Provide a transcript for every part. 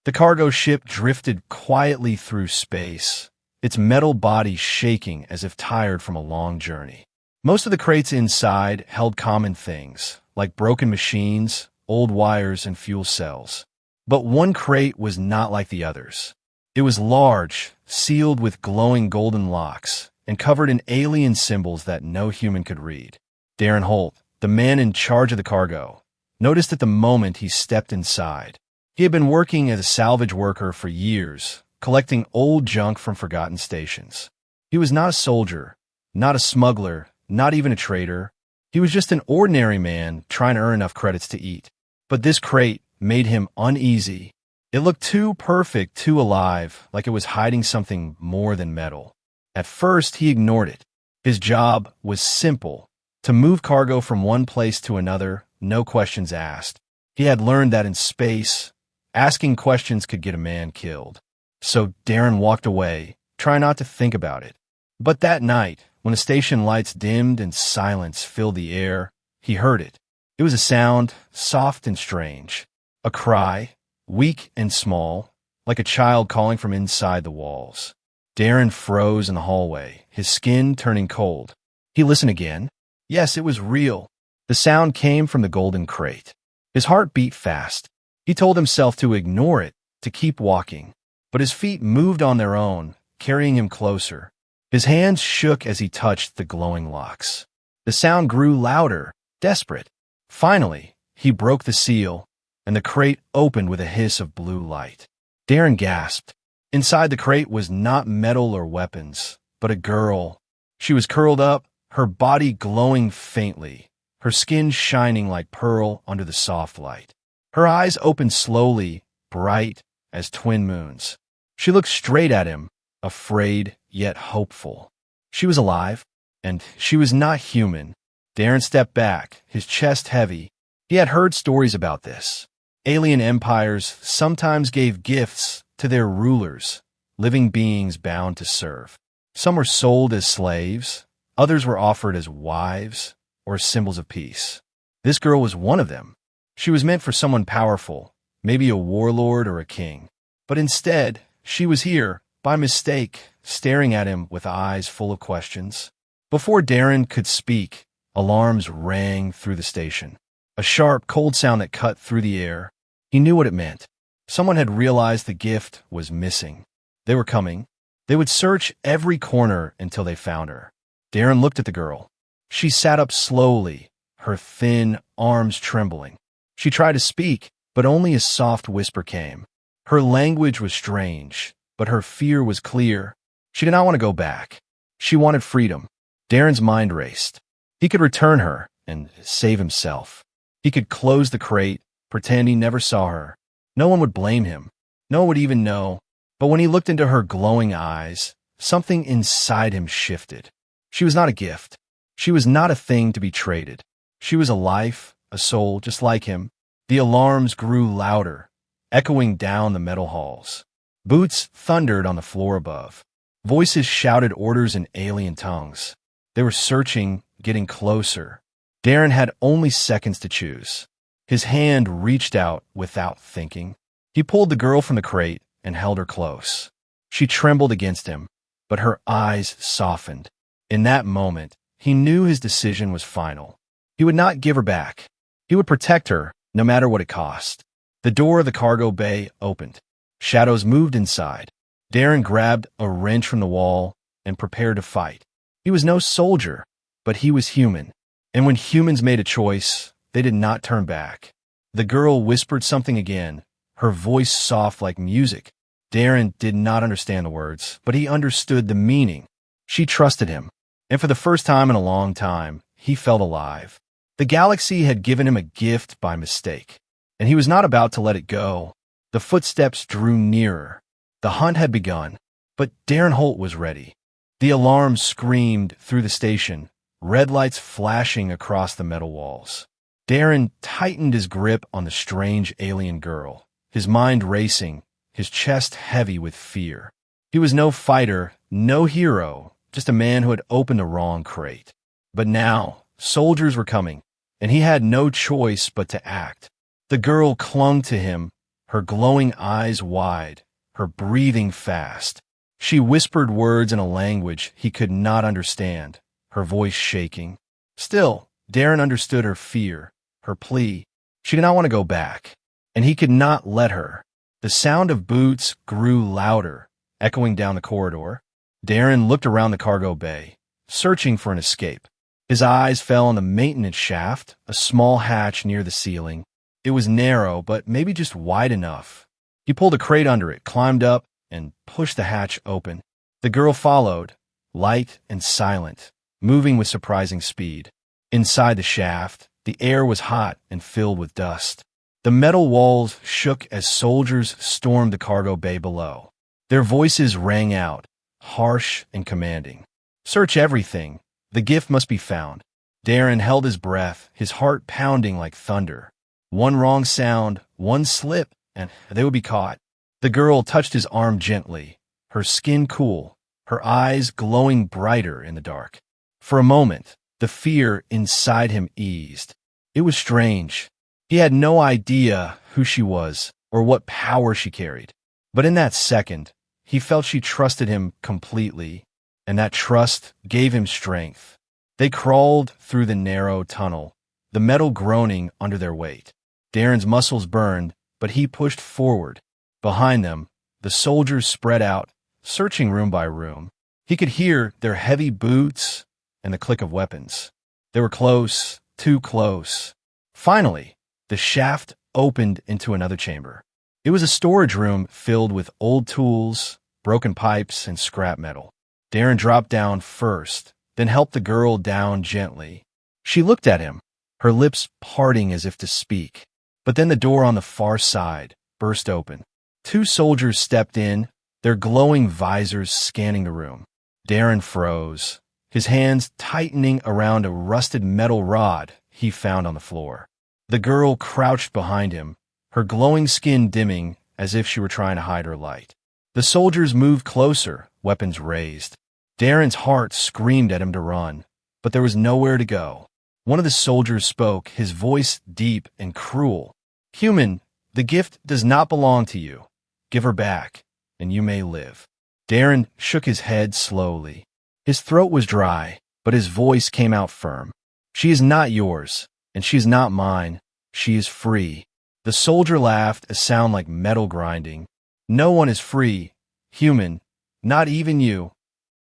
The cargo ship drifted quietly through space, its metal body shaking as if tired from a long journey. Most of the crates inside held common things, like broken machines, old wires, and fuel cells. But one crate was not like the others. It was large, sealed with glowing golden locks, and covered in alien symbols that no human could read. Darren Holt, the man in charge of the cargo, noticed at the moment he stepped inside. He had been working as a salvage worker for years, collecting old junk from forgotten stations. He was not a soldier, not a smuggler, not even a trader. He was just an ordinary man trying to earn enough credits to eat. But this crate made him uneasy. It looked too perfect, too alive, like it was hiding something more than metal. At first, he ignored it. His job was simple: to move cargo from one place to another, no questions asked. He had learned that in space, asking questions could get a man killed. So Darren walked away, trying not to think about it. But that night, when the station lights dimmed and silence filled the air, he heard it. It was a sound, soft and strange. A cry, weak and small, like a child calling from inside the walls. Darren froze in the hallway, his skin turning cold. He listened again. Yes, it was real. The sound came from the golden crate. His heart beat fast. He told himself to ignore it, to keep walking. But his feet moved on their own, carrying him closer. His hands shook as he touched the glowing locks. The sound grew louder, desperate. Finally, he broke the seal, and the crate opened with a hiss of blue light. Darren gasped. Inside the crate was not metal or weapons, but a girl. She was curled up, her body glowing faintly, her skin shining like pearl under the soft light. Her eyes opened slowly, bright as twin moons. She looked straight at him, afraid yet hopeful. She was alive, and she was not human. Darren stepped back, his chest heavy. He had heard stories about this. Alien empires sometimes gave gifts to their rulers, living beings bound to serve. Some were sold as slaves, others were offered as wives or symbols of peace. This girl was one of them. She was meant for someone powerful, maybe a warlord or a king. But instead, she was here, by mistake, staring at him with eyes full of questions. Before Darren could speak, alarms rang through the station. A sharp, cold sound that cut through the air. He knew what it meant. Someone had realized the gift was missing. They were coming. They would search every corner until they found her. Darren looked at the girl. She sat up slowly, her thin arms trembling. She tried to speak, but only a soft whisper came. Her language was strange, but her fear was clear. She did not want to go back. She wanted freedom. Darren's mind raced. He could return her and save himself. He could close the crate, pretend he never saw her. No one would blame him. No one would even know. But when he looked into her glowing eyes, something inside him shifted. She was not a gift. She was not a thing to be traded. She was a life, a soul, just like him. The alarms grew louder, echoing down the metal halls. Boots thundered on the floor above. Voices shouted orders in alien tongues. They were searching, getting closer. Darren had only seconds to choose. His hand reached out without thinking. He pulled the girl from the crate and held her close. She trembled against him, but her eyes softened. In that moment, he knew his decision was final. He would not give her back. He would protect her, no matter what it cost. The door of the cargo bay opened. Shadows moved inside. Darren grabbed a wrench from the wall and prepared to fight. He was no soldier, but he was human. And when humans made a choice, they did not turn back. The girl whispered something again, her voice soft like music. Darren did not understand the words, but he understood the meaning. She trusted him, and for the first time in a long time, he felt alive. The galaxy had given him a gift by mistake, and he was not about to let it go. The footsteps drew nearer. The hunt had begun, but Darren Holt was ready. The alarm screamed through the station, red lights flashing across the metal walls. Darren tightened his grip on the strange alien girl, his mind racing, his chest heavy with fear. He was no fighter, no hero, just a man who had opened the wrong crate. But now, soldiers were coming, and he had no choice but to act. The girl clung to him, her glowing eyes wide, her breathing fast. She whispered words in a language he could not understand, her voice shaking. Still, Darren understood her fear, her plea. She did not want to go back, and he could not let her. The sound of boots grew louder, echoing down the corridor. Darren looked around the cargo bay, searching for an escape. His eyes fell on the maintenance shaft, a small hatch near the ceiling. It was narrow, but maybe just wide enough. He pulled a crate under it, climbed up, and pushed the hatch open. The girl followed, light and silent, moving with surprising speed. Inside the shaft, the air was hot and filled with dust. The metal walls shook as soldiers stormed the cargo bay below. Their voices rang out, harsh and commanding. "Search everything. The gift must be found." Darren held his breath, his heart pounding like thunder. One wrong sound, one slip, and they would be caught. The girl touched his arm gently, her skin cool, her eyes glowing brighter in the dark. For a moment, the fear inside him eased. It was strange. He had no idea who she was or what power she carried. But in that second, he felt she trusted him completely, and that trust gave him strength. They crawled through the narrow tunnel, the metal groaning under their weight. Darren's muscles burned, but he pushed forward. Behind them, the soldiers spread out, searching room by room. He could hear their heavy boots and the click of weapons. They were close, too close. Finally, the shaft opened into another chamber. It was a storage room filled with old tools, broken pipes, and scrap metal. Darren dropped down first, then helped the girl down gently. She looked at him, her lips parting as if to speak. But then the door on the far side burst open. Two soldiers stepped in, their glowing visors scanning the room. Darren froze, his hands tightening around a rusted metal rod he found on the floor. The girl crouched behind him, her glowing skin dimming as if she were trying to hide her light. The soldiers moved closer, weapons raised. Darren's heart screamed at him to run, but there was nowhere to go. One of the soldiers spoke, his voice deep and cruel. "Human, the gift does not belong to you. Give her back, and you may live." Darren shook his head slowly. His throat was dry, but his voice came out firm. "She is not yours, and she is not mine. She is free." The soldier laughed, a sound like metal grinding. "No one is free, human, not even you."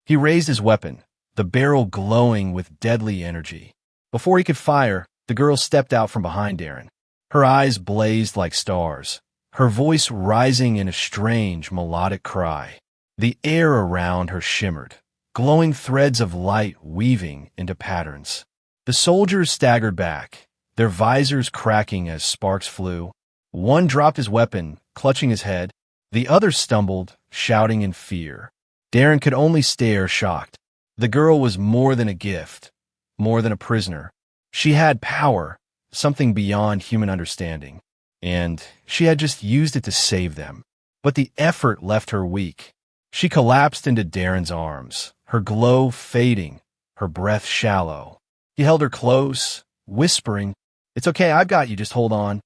He raised his weapon, the barrel glowing with deadly energy. Before he could fire, the girl stepped out from behind Darren. Her eyes blazed like stars, her voice rising in a strange melodic cry. The air around her shimmered, glowing threads of light weaving into patterns. The soldiers staggered back, their visors cracking as sparks flew. One dropped his weapon, clutching his head. The other stumbled, shouting in fear. Darren could only stare, shocked. The girl was more than a gift, more than a prisoner. She had power, something beyond human understanding, and she had just used it to save them. But the effort left her weak. She collapsed into Darren's arms, her glow fading, her breath shallow. He held her close, whispering, "It's okay, I've got you, just hold on."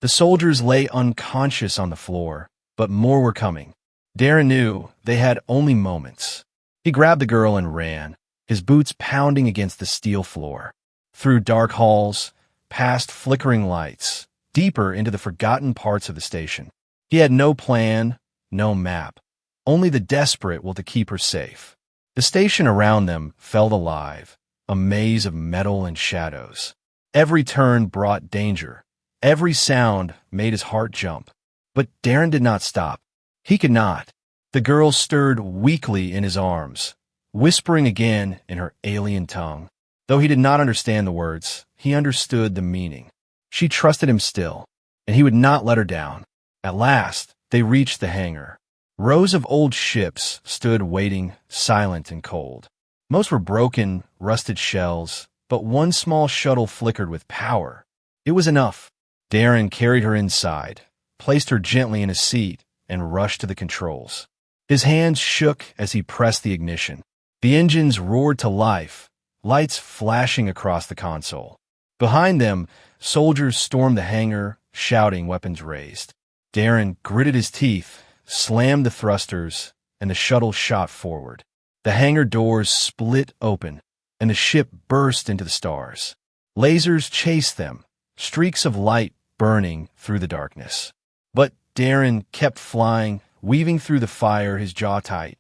The soldiers lay unconscious on the floor, but more were coming. Darren knew they had only moments. He grabbed the girl and ran, his boots pounding against the steel floor. Through dark halls, past flickering lights, deeper into the forgotten parts of the station. He had no plan, no map, only the desperate will to keep her safe. The station around them felt alive, a maze of metal and shadows. Every turn brought danger. Every sound made his heart jump. But Darren did not stop. He could not. The girl stirred weakly in his arms, whispering again in her alien tongue. Though he did not understand the words, he understood the meaning. She trusted him still, and he would not let her down. At last, they reached the hangar. Rows of old ships stood waiting, silent and cold. Most were broken, rusted shells, but one small shuttle flickered with power. It was enough. Darren carried her inside, placed her gently in a seat, and rushed to the controls. His hands shook as he pressed the ignition. The engines roared to life, lights flashing across the console. Behind them, soldiers stormed the hangar, shouting, weapons raised. Darren gritted his teeth, slammed the thrusters, and the shuttle shot forward. The hangar doors split open, and the ship burst into the stars. Lasers chased them, streaks of light burning through the darkness. But Darren kept flying, weaving through the fire, his jaw tight.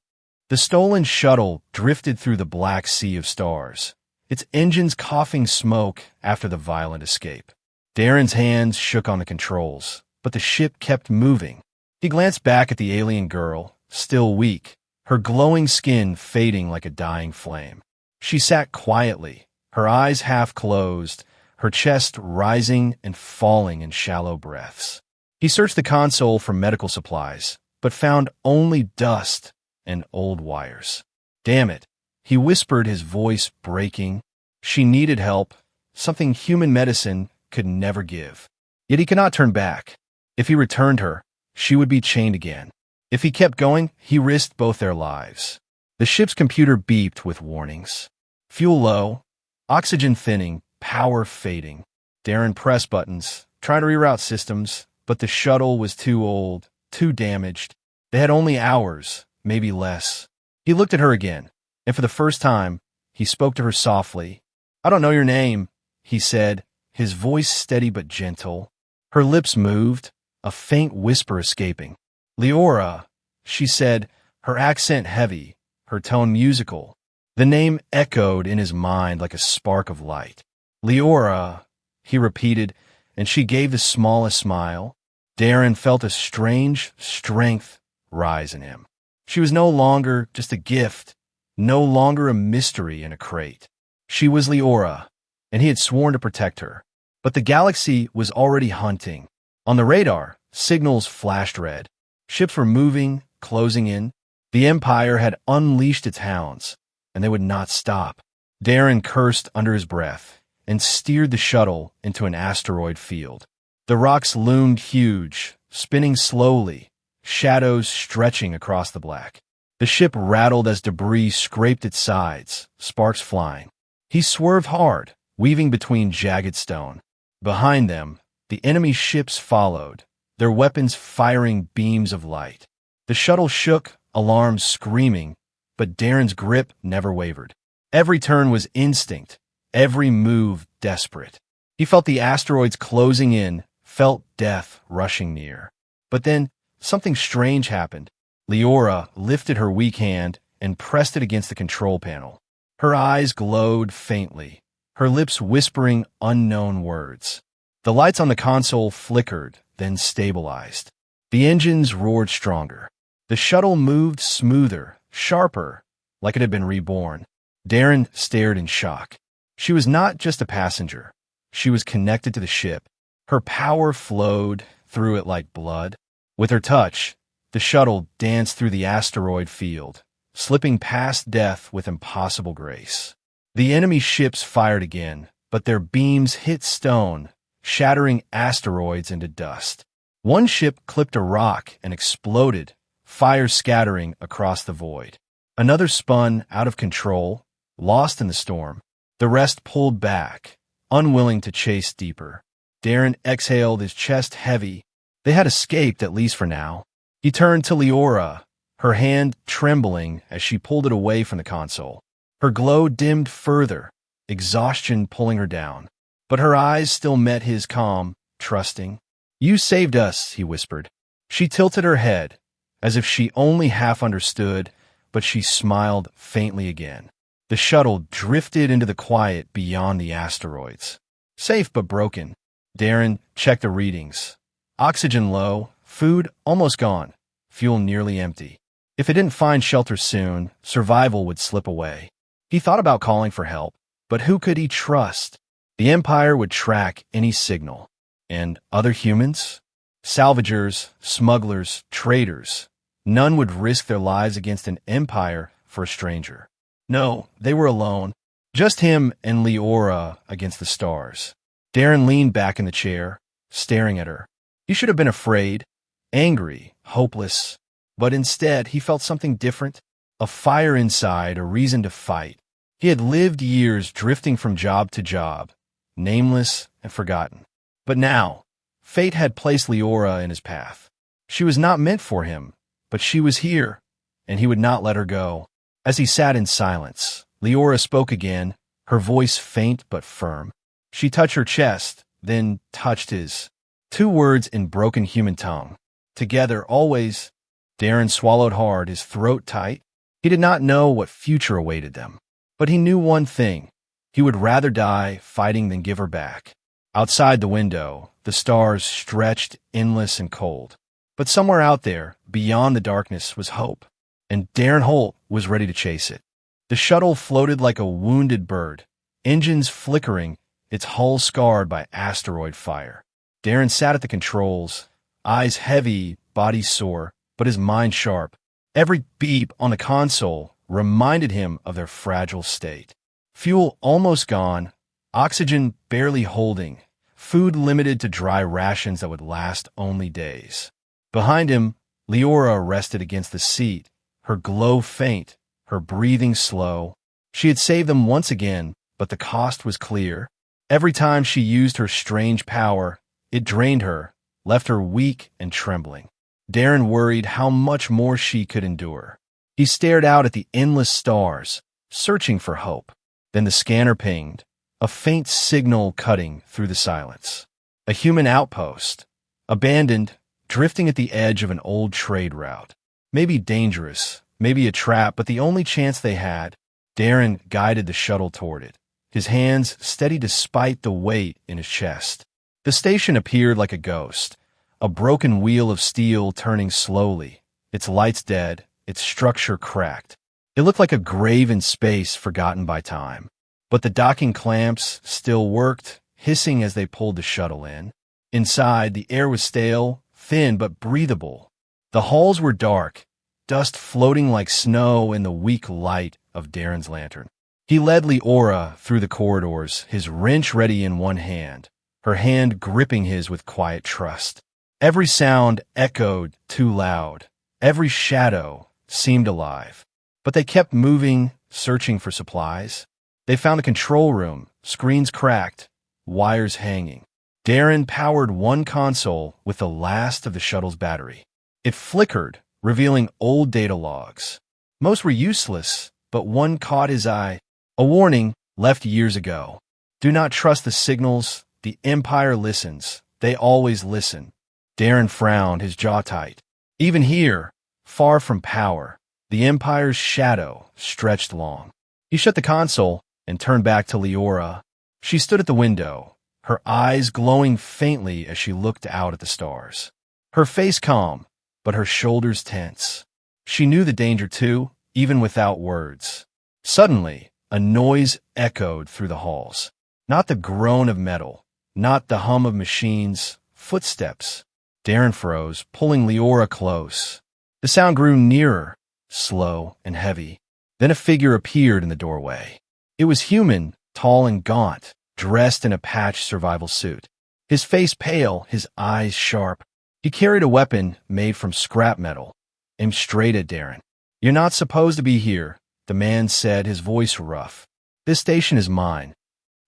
The stolen shuttle drifted through the black sea of stars, its engines coughing smoke after the violent escape. Darren's hands shook on the controls, but the ship kept moving. He glanced back at the alien girl, still weak, her glowing skin fading like a dying flame. She sat quietly, her eyes half closed, her chest rising and falling in shallow breaths. He searched the console for medical supplies, but found only dust and old wires. Damn it, he whispered, his voice breaking. She needed help, something human medicine could never give. Yet he could not turn back. If he returned her, she would be chained again. If he kept going, he risked both their lives. The ship's computer beeped with warnings. Fuel low, oxygen thinning, power fading. Darren pressed buttons, tried to reroute systems, but the shuttle was too old, too damaged. They had only hours, maybe less. He looked at her again, and for the first time, he spoke to her softly. "I don't know your name," he said, his voice steady but gentle. Her lips moved, a faint whisper escaping. "Leora," she said, her accent heavy, her tone musical. The name echoed in his mind like a spark of light. "Leora," he repeated, and she gave the smallest smile. Darren felt a strange strength rise in him. She was no longer just a gift, no longer a mystery in a crate. She was Leora, and he had sworn to protect her. But the galaxy was already hunting. On the radar, signals flashed red. Ships were moving, closing in. The Empire had unleashed its hounds, and they would not stop. Darren cursed under his breath and steered the shuttle into an asteroid field. The rocks loomed huge, spinning slowly, shadows stretching across the black. The ship rattled as debris scraped its sides, sparks flying. He swerved hard, weaving between jagged stone. Behind them, the enemy ships followed, their weapons firing beams of light. The shuttle shook, alarms screaming, but Darren's grip never wavered. Every turn was instinct, every move desperate. He felt the asteroids closing in, felt death rushing near. But then, something strange happened. Leora lifted her weak hand and pressed it against the control panel. Her eyes glowed faintly, her lips whispering unknown words. The lights on the console flickered, then stabilized. The engines roared stronger. The shuttle moved smoother, sharper, like it had been reborn. Darren stared in shock. She was not just a passenger. She was connected to the ship. Her power flowed through it like blood. With her touch, the shuttle danced through the asteroid field, slipping past death with impossible grace. The enemy ships fired again, but their beams hit stone, shattering asteroids into dust. One ship clipped a rock and exploded, fire scattering across the void. Another spun out of control, lost in the storm. The rest pulled back, unwilling to chase deeper. Darren exhaled, his chest heavy. They had escaped, at least for now. He turned to Leora, her hand trembling as she pulled it away from the console. Her glow dimmed further, exhaustion pulling her down. But her eyes still met his, calm, trusting. "You saved us," he whispered. She tilted her head, as if she only half understood, but she smiled faintly again. The shuttle drifted into the quiet beyond the asteroids. Safe but broken. Darren checked the readings. Oxygen low, food almost gone, fuel nearly empty. If it didn't find shelter soon, survival would slip away. He thought about calling for help, but who could he trust? The Empire would track any signal. And other humans? Salvagers, smugglers, traders. None would risk their lives against an Empire for a stranger. No, they were alone. Just him and Leora against the stars. Darren leaned back in the chair, staring at her. He should have been afraid, angry, hopeless. But instead, he felt something different. A fire inside, a reason to fight. He had lived years drifting from job to job, nameless and forgotten. But now, fate had placed Leora in his path. She was not meant for him, but she was here, and he would not let her go. As he sat in silence, Leora spoke again, her voice faint but firm. She touched her chest, then touched his. 2 words in broken human tongue. Together, always. Darren swallowed hard, his throat tight. He did not know what future awaited them. But he knew one thing. He would rather die fighting than give her back. Outside the window, the stars stretched endless and cold. But somewhere out there, beyond the darkness, was hope. And Darren Holt was ready to chase it. The shuttle floated like a wounded bird, engines flickering, its hull scarred by asteroid fire. Darren sat at the controls, eyes heavy, body sore, but his mind sharp. Every beep on the console reminded him of their fragile state. Fuel almost gone, oxygen barely holding, food limited to dry rations that would last only days. Behind him, Leora rested against the seat, her glow faint, her breathing slow. She had saved them once again, but the cost was clear. Every time she used her strange power, it drained her, left her weak and trembling. Darren worried how much more she could endure. He stared out at the endless stars, searching for hope. Then the scanner pinged, a faint signal cutting through the silence. A human outpost, abandoned, drifting at the edge of an old trade route. Maybe dangerous, maybe a trap, but the only chance they had. Darren guided the shuttle toward it, his hands steady despite the weight in his chest. The station appeared like a ghost, a broken wheel of steel turning slowly, its lights dead, its structure cracked. It looked like a grave in space forgotten by time. But the docking clamps still worked, hissing as they pulled the shuttle in. Inside, the air was stale, thin but breathable. The halls were dark, dust floating like snow in the weak light of Darren's lantern. He led Leora through the corridors, his wrench ready in one hand, her hand gripping his with quiet trust. Every sound echoed too loud. Every shadow seemed alive. But they kept moving, searching for supplies. They found a control room, screens cracked, wires hanging. Darren powered one console with the last of the shuttle's battery. It flickered, revealing old data logs. Most were useless, but one caught his eye. A warning left years ago. Do not trust the signals. The Empire listens. They always listen. Darren frowned, his jaw tight. Even here, far from power, the Empire's shadow stretched long. He shut the console and turned back to Leora. She stood at the window, her eyes glowing faintly as she looked out at the stars. Her face calm, but her shoulders tense. She knew the danger too, even without words. Suddenly, a noise echoed through the halls. Not the groan of metal, not the hum of machines, footsteps. Darren froze, pulling Leora close. The sound grew nearer, slow and heavy. Then a figure appeared in the doorway. It was human, tall and gaunt, dressed in a patched survival suit. His face pale, his eyes sharp. He carried a weapon made from scrap metal, aimed straight at Darren. "You're not supposed to be here," the man said, his voice rough. "This station is mine."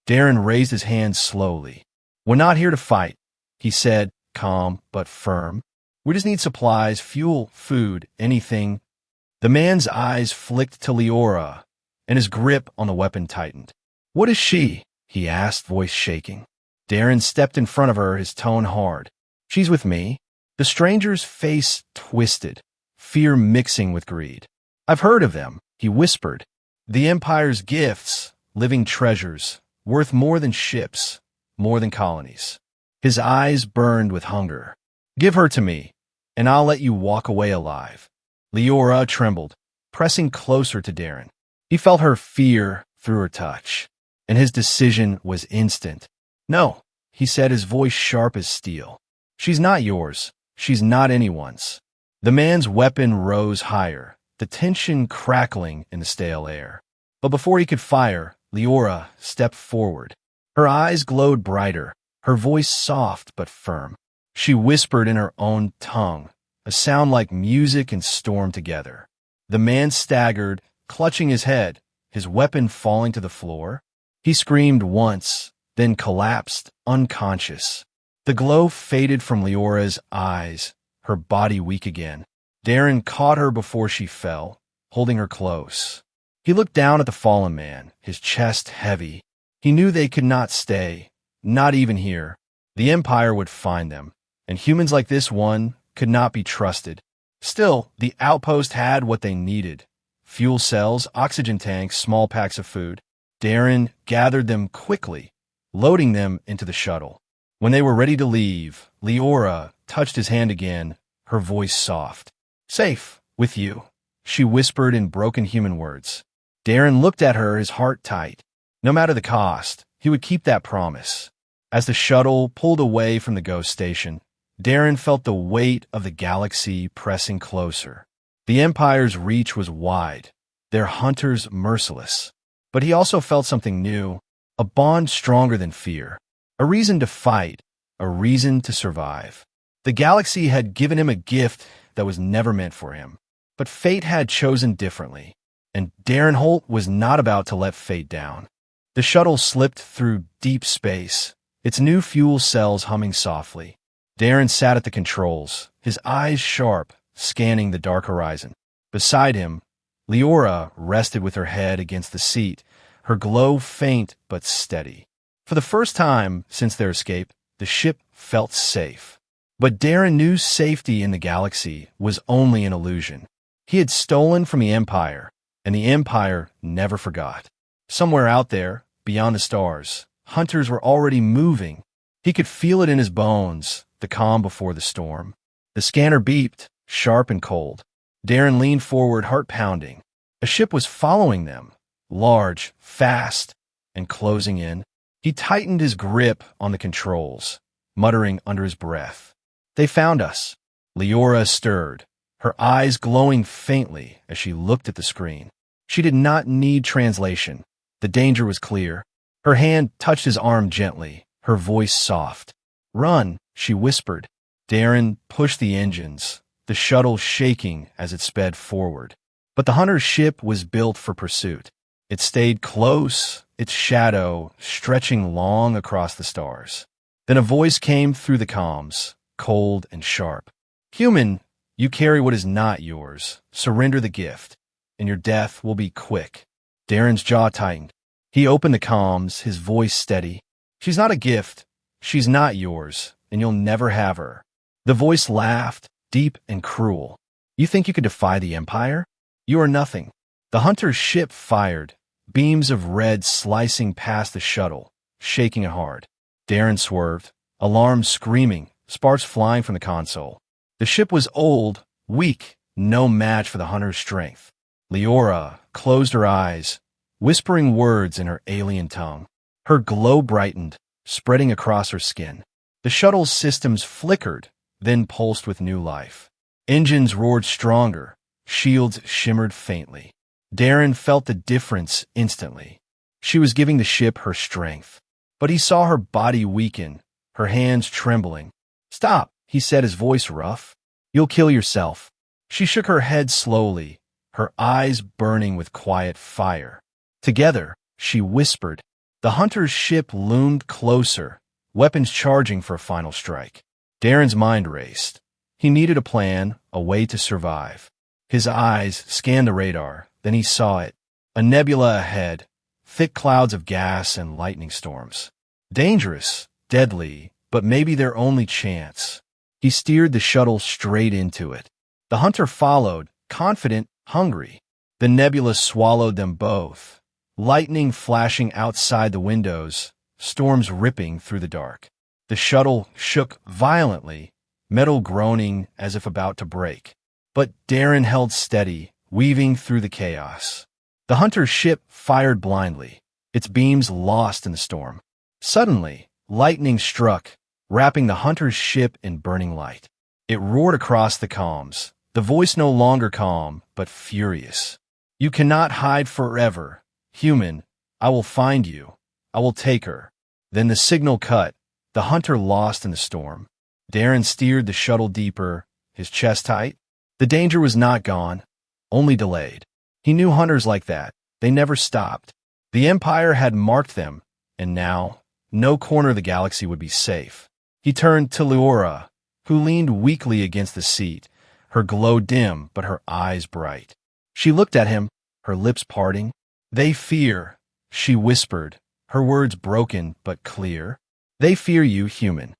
Darren raised his hand slowly. "We're not here to fight," he said, calm but firm. "We just need supplies, fuel, food, anything." The man's eyes flicked to Leora, and his grip on the weapon tightened. "What is she?" he asked, voice shaking. Darren stepped in front of her, his tone hard. "She's with me." The stranger's face twisted, fear mixing with greed. "I've heard of them," he whispered. "The Empire's gifts, living treasures, worth more than ships, more than colonies." His eyes burned with hunger. "Give her to me, and I'll let you walk away alive." Leora trembled, pressing closer to Darren. He felt her fear through her touch, and his decision was instant. "No," he said, his voice sharp as steel. "She's not yours. She's not anyone's." The man's weapon rose higher, the tension crackling in the stale air. But before he could fire, Leora stepped forward. Her eyes glowed brighter, her voice soft but firm. She whispered in her own tongue, a sound like music and storm together. The man staggered, clutching his head, his weapon falling to the floor. He screamed once, then collapsed, unconscious. The glow faded from Leora's eyes, her body weak again. Darren caught her before she fell, holding her close. He looked down at the fallen man, his chest heavy. He knew they could not stay, not even here. The Empire would find them, and humans like this one could not be trusted. Still, the outpost had what they needed: fuel cells, oxygen tanks, small packs of food. Darren gathered them quickly, loading them into the shuttle. When they were ready to leave, Leora touched his hand again, her voice soft. "Safe, with you," she whispered in broken human words. Darren looked at her, his heart tight. No matter the cost, he would keep that promise. As the shuttle pulled away from the ghost station, Darren felt the weight of the galaxy pressing closer. The Empire's reach was wide, their hunters merciless. But he also felt something new, a bond stronger than fear, a reason to fight, a reason to survive. The galaxy had given him a gift that was never meant for him, but fate had chosen differently, and Darren Holt was not about to let fate down. The shuttle slipped through deep space, its new fuel cells humming softly. Darren sat at the controls, his eyes sharp, scanning the dark horizon. Beside him, Leora rested with her head against the seat, her glow faint but steady. For the first time since their escape, the ship felt safe. But Darren knew safety in the galaxy was only an illusion. He had stolen from the Empire, and the Empire never forgot. Somewhere out there, beyond the stars, hunters were already moving. He could feel it in his bones, the calm before the storm. The scanner beeped, sharp and cold. Darren leaned forward, heart pounding. A ship was following them, large, fast, and closing in. He tightened his grip on the controls, muttering under his breath. "They found us." Leora stirred, her eyes glowing faintly as she looked at the screen. She did not need translation. The danger was clear. Her hand touched his arm gently, her voice soft. "Run," she whispered. Darren pushed the engines, the shuttle shaking as it sped forward. But the hunter's ship was built for pursuit. It stayed close, its shadow stretching long across the stars. Then a voice came through the comms, cold and sharp. "Human, you carry what is not yours. Surrender the gift, and your death will be quick." Darren's jaw tightened. He opened the comms, his voice steady. "She's not a gift. She's not yours, and you'll never have her." The voice laughed, deep and cruel. "You think you could defy the Empire? You are nothing." The hunter's ship fired, beams of red slicing past the shuttle, shaking it hard. Darren swerved, alarm screaming, sparks flying from the console. The ship was old, weak, no match for the hunter's strength. Leora closed her eyes, whispering words in her alien tongue. Her glow brightened, spreading across her skin. The shuttle's systems flickered, then pulsed with new life. Engines roared stronger, shields shimmered faintly. Darren felt the difference instantly. She was giving the ship her strength. But he saw her body weaken, her hands trembling. "Stop," he said, his voice rough. "You'll kill yourself." She shook her head slowly, her eyes burning with quiet fire. Together, she whispered. The hunter's ship loomed closer, weapons charging for a final strike. Darren's mind raced. He needed a plan, a way to survive. His eyes scanned the radar, then he saw it. A nebula ahead, thick clouds of gas and lightning storms. Dangerous, deadly, but maybe their only chance. He steered the shuttle straight into it. The hunter followed, confident, hungry. The nebula swallowed them both. Lightning flashing outside the windows, storms ripping through the dark. The shuttle shook violently, metal groaning as if about to break. But Darren held steady, weaving through the chaos. The hunter's ship fired blindly, its beams lost in the storm. Suddenly, lightning struck, wrapping the hunter's ship in burning light. It roared across the comms, the voice no longer calm, but furious. "You cannot hide forever. Human, I will find you. I will take her." Then the signal cut, the hunter lost in the storm. Darren steered the shuttle deeper, his chest tight. The danger was not gone, only delayed. He knew hunters like that. They never stopped. The Empire had marked them, and now, no corner of the galaxy would be safe. He turned to Leora, who leaned weakly against the seat, her glow dim but her eyes bright. She looked at him, her lips parting. "They fear," she whispered, her words broken but clear. "They fear you, human."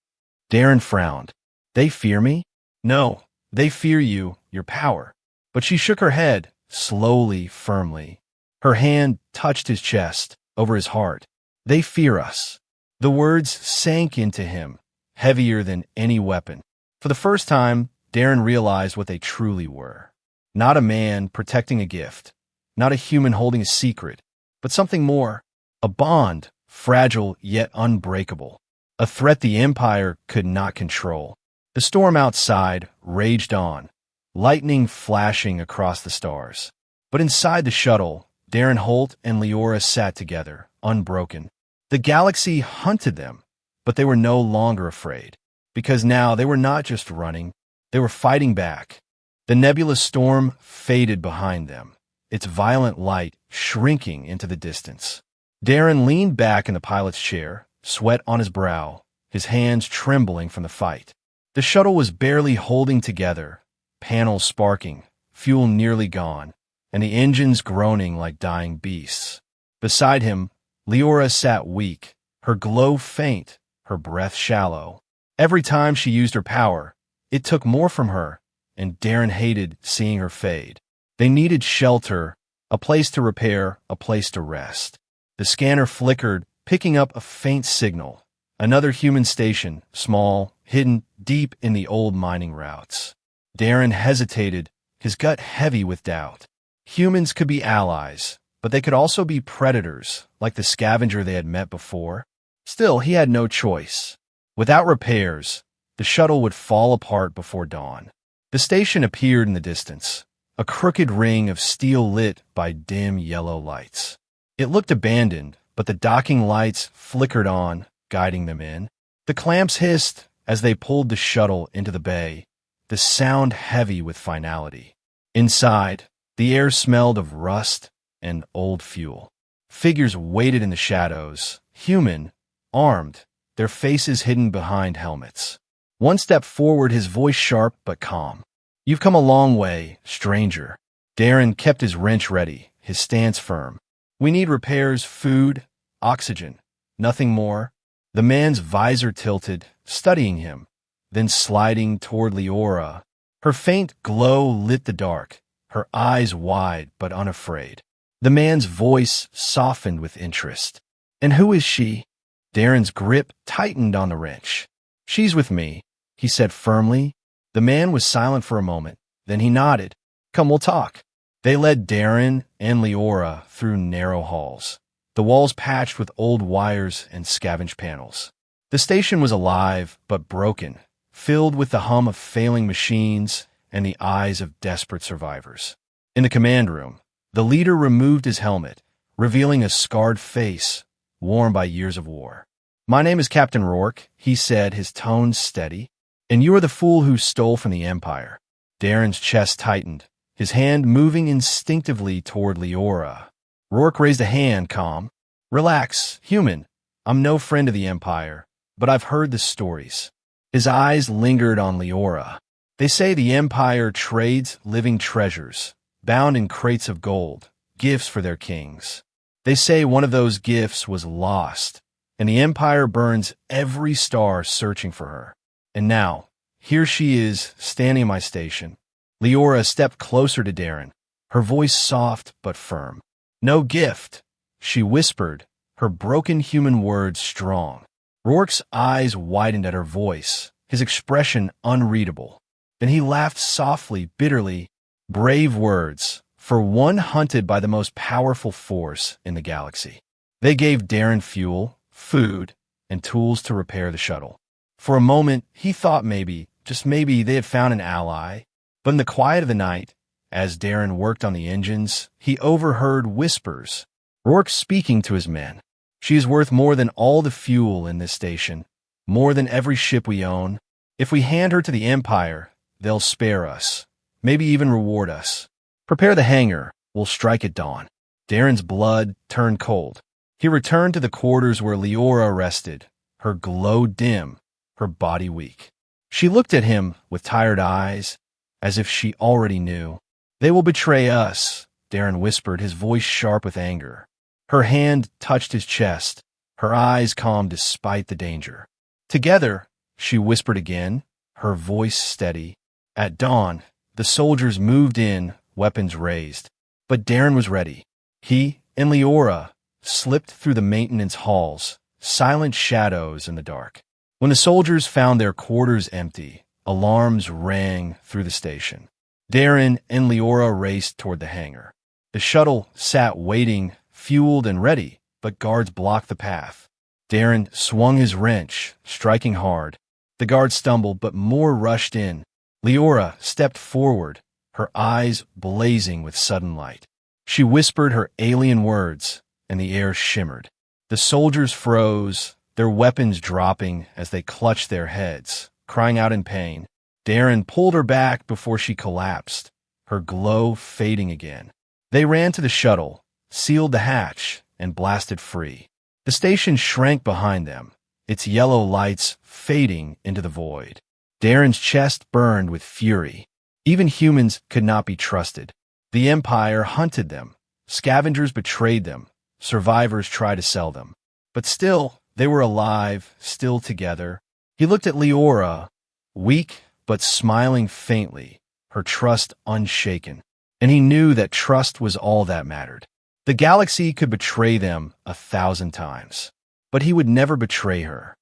Darren frowned. "They fear me?" "No, they fear you, your power." But she shook her head, slowly, firmly. Her hand touched his chest, over his heart. "They fear us." The words sank into him, heavier than any weapon. For the first time, Darren realized what they truly were. Not a man protecting a gift, not a human holding a secret, but something more. A bond, fragile yet unbreakable. A threat the Empire could not control. The storm outside raged on, lightning flashing across the stars. But inside the shuttle, Darren Holt and Leora sat together, unbroken. The galaxy hunted them, but they were no longer afraid, because now they were not just running, they were fighting back. The nebulous storm faded behind them, its violent light shrinking into the distance. Darren leaned back in the pilot's chair, sweat on his brow, his hands trembling from the fight. The shuttle was barely holding together, panels sparking, fuel nearly gone, and the engines groaning like dying beasts. Beside him, Leora sat weak, her glow faint, her breath shallow. Every time she used her power, it took more from her, and Darren hated seeing her fade. They needed shelter, a place to repair, a place to rest. The scanner flickered, picking up a faint signal. Another human station, small, hidden deep in the old mining routes. Darren hesitated, his gut heavy with doubt. Humans could be allies, but they could also be predators, like the scavenger they had met before. Still, he had no choice. Without repairs, the shuttle would fall apart before dawn. The station appeared in the distance, a crooked ring of steel lit by dim yellow lights. It looked abandoned, but the docking lights flickered on, guiding them in. The clamps hissed as they pulled the shuttle into the bay, the sound heavy with finality. Inside, the air smelled of rust and old fuel. Figures waited in the shadows, human, armed, their faces hidden behind helmets. One stepped forward, his voice sharp but calm. "You've come a long way, stranger." Darren kept his wrench ready, his stance firm. "We need repairs, food, oxygen, nothing more." The man's visor tilted, studying him, then sliding toward Leora. Her faint glow lit the dark, her eyes wide but unafraid. The man's voice softened with interest. "And who is she?" Darren's grip tightened on the wrench. "She's with me," he said firmly. The man was silent for a moment, then he nodded. "Come, we'll talk." They led Darren and Leora through narrow halls, the walls patched with old wires and scavenged panels. The station was alive but broken, filled with the hum of failing machines and the eyes of desperate survivors. In the command room, the leader removed his helmet, revealing a scarred face, worn by years of war. "My name is Captain Rourke," he said, his tone steady. "And you are the fool who stole from the Empire." Darren's chest tightened, his hand moving instinctively toward Leora. Rourke raised a hand, calm. "Relax, human. I'm no friend of the Empire, but I've heard the stories." His eyes lingered on Leora. "They say the Empire trades living treasures, bound in crates of gold, gifts for their kings. They say one of those gifts was lost, and the Empire burns every star searching for her. And now, here she is, standing in my station." Leora stepped closer to Darren, her voice soft but firm. "No gift," she whispered, her broken human words strong. Rourke's eyes widened at her voice, his expression unreadable. Then he laughed softly, bitterly. "Brave words, for one hunted by the most powerful force in the galaxy." They gave Darren fuel, food, and tools to repair the shuttle. For a moment, he thought maybe, just maybe, they had found an ally. But in the quiet of the night, as Darren worked on the engines, he overheard whispers. Rourke speaking to his men. "She is worth more than all the fuel in this station, more than every ship we own. If we hand her to the Empire, they'll spare us, maybe even reward us. Prepare the hangar, we'll strike at dawn." Darren's blood turned cold. He returned to the quarters where Leora rested, her glow dim, her body weak. She looked at him with tired eyes, as if she already knew. "They will betray us," Darren whispered, his voice sharp with anger. Her hand touched his chest, her eyes calm despite the danger. "Together," she whispered again, her voice steady. At dawn, the soldiers moved in, weapons raised. But Darren was ready. He and Leora slipped through the maintenance halls, silent shadows in the dark. When the soldiers found their quarters empty, alarms rang through the station. Darren and Leora raced toward the hangar. The shuttle sat waiting, fueled and ready, but guards blocked the path. Darren swung his wrench, striking hard. The guards stumbled, but more rushed in. Leora stepped forward, her eyes blazing with sudden light. She whispered her alien words, and the air shimmered. The soldiers froze, their weapons dropping as they clutched their heads, crying out in pain. Darren pulled her back before she collapsed, her glow fading again. They ran to the shuttle, sealed the hatch, and blasted free. The station shrank behind them, its yellow lights fading into the void. Darren's chest burned with fury. Even humans could not be trusted. The Empire hunted them. Scavengers betrayed them. Survivors tried to sell them. But still, they were alive, still together. He looked at Leora, weak but smiling faintly, her trust unshaken. And he knew that trust was all that mattered. The galaxy could betray them 1,000 times, but he would never betray her.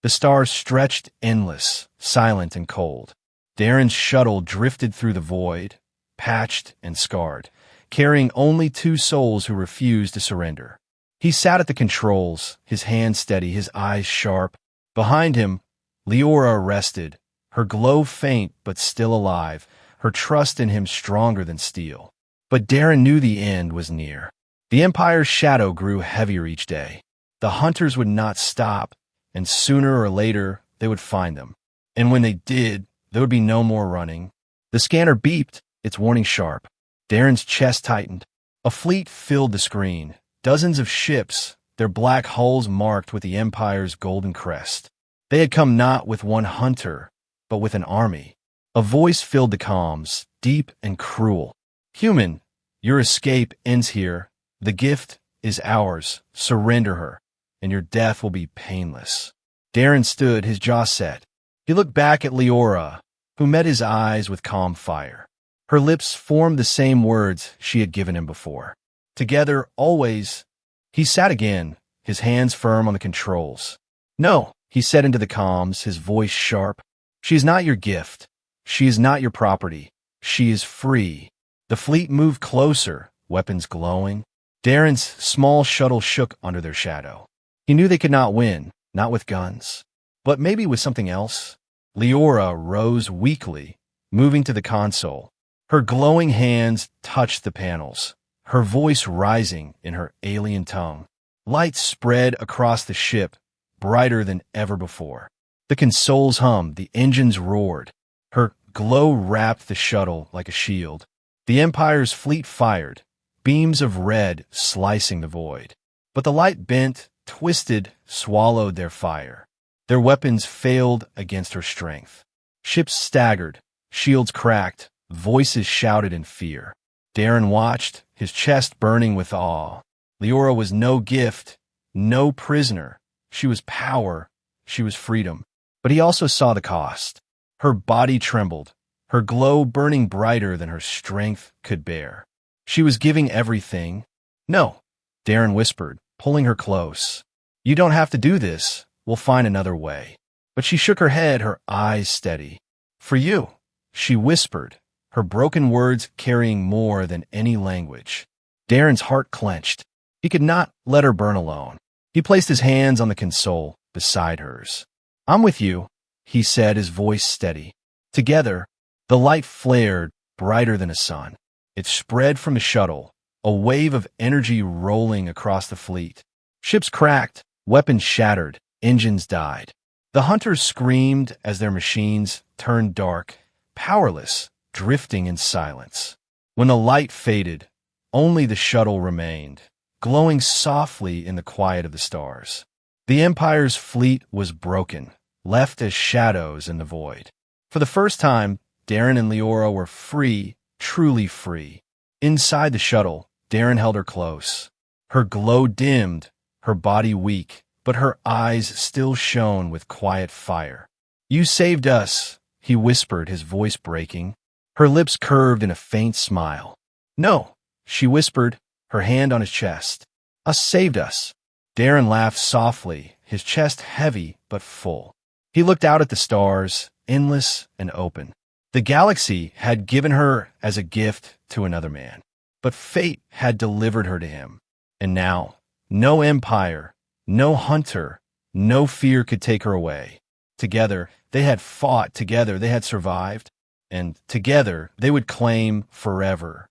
The stars stretched endless, silent and cold. Darren's shuttle drifted through the void, patched and scarred, carrying only 2 souls who refused to surrender. He sat at the controls, his hands steady, his eyes sharp. Behind him, Leora rested, her glow faint but still alive, her trust in him stronger than steel. But Darren knew the end was near. The Empire's shadow grew heavier each day. The hunters would not stop, and sooner or later they would find them. And when they did, there would be no more running. The scanner beeped, its warning sharp. Darren's chest tightened. A fleet filled the screen. Dozens of ships, their black hulls marked with the Empire's golden crest. They had come not with one hunter, but with an army. A voice filled the comms, deep and cruel. "Human, your escape ends here. The gift is ours. Surrender her, and your death will be painless." Darren stood, his jaw set. He looked back at Leora, who met his eyes with calm fire. Her lips formed the same words she had given him before. Together, always. He sat again, his hands firm on the controls. "No," he said into the comms, his voice sharp. "She is not your gift. She is not your property. She is free." The fleet moved closer, weapons glowing. Darren's small shuttle shook under their shadow. He knew they could not win, not with guns, but maybe with something else. Leora rose weakly, moving to the console. Her glowing hands touched the panels, her voice rising in her alien tongue. Lights spread across the ship, brighter than ever before. The consoles hummed, the engines roared. Her glow wrapped the shuttle like a shield. The Empire's fleet fired, beams of red slicing the void. But the light bent, twisted, swallowed their fire. Their weapons failed against her strength. Ships staggered, shields cracked, voices shouted in fear. Darren watched, his chest burning with awe. Leora was no gift, no prisoner. She was power, she was freedom. But he also saw the cost. Her body trembled, her glow burning brighter than her strength could bear. She was giving everything. "No," Darren whispered, pulling her close. "You don't have to do this. We'll find another way." But she shook her head, her eyes steady. "For you," she whispered, her broken words carrying more than any language. Darren's heart clenched. He could not let her burn alone. He placed his hands on the console beside hers. "I'm with you," he said, his voice steady. Together, the light flared brighter than a sun. It spread from the shuttle, a wave of energy rolling across the fleet. Ships cracked, weapons shattered, engines died. The hunters screamed as their machines turned dark, powerless, drifting in silence. When the light faded, only the shuttle remained, glowing softly in the quiet of the stars. The Empire's fleet was broken, left as shadows in the void. For the first time, Darren and Leora were free, truly free. Inside the shuttle, Darren held her close. Her glow dimmed, her body weak, but her eyes still shone with quiet fire. "You saved us," he whispered, his voice breaking. Her lips curved in a faint smile. "No," she whispered, her hand on his chest. "Us saved us." Darren laughed softly, his chest heavy but full. He looked out at the stars, endless and open. The galaxy had given her as a gift to another man, but fate had delivered her to him. And now, no empire, no hunter, no fear could take her away. Together, they had fought, together they had survived, and together they would claim forever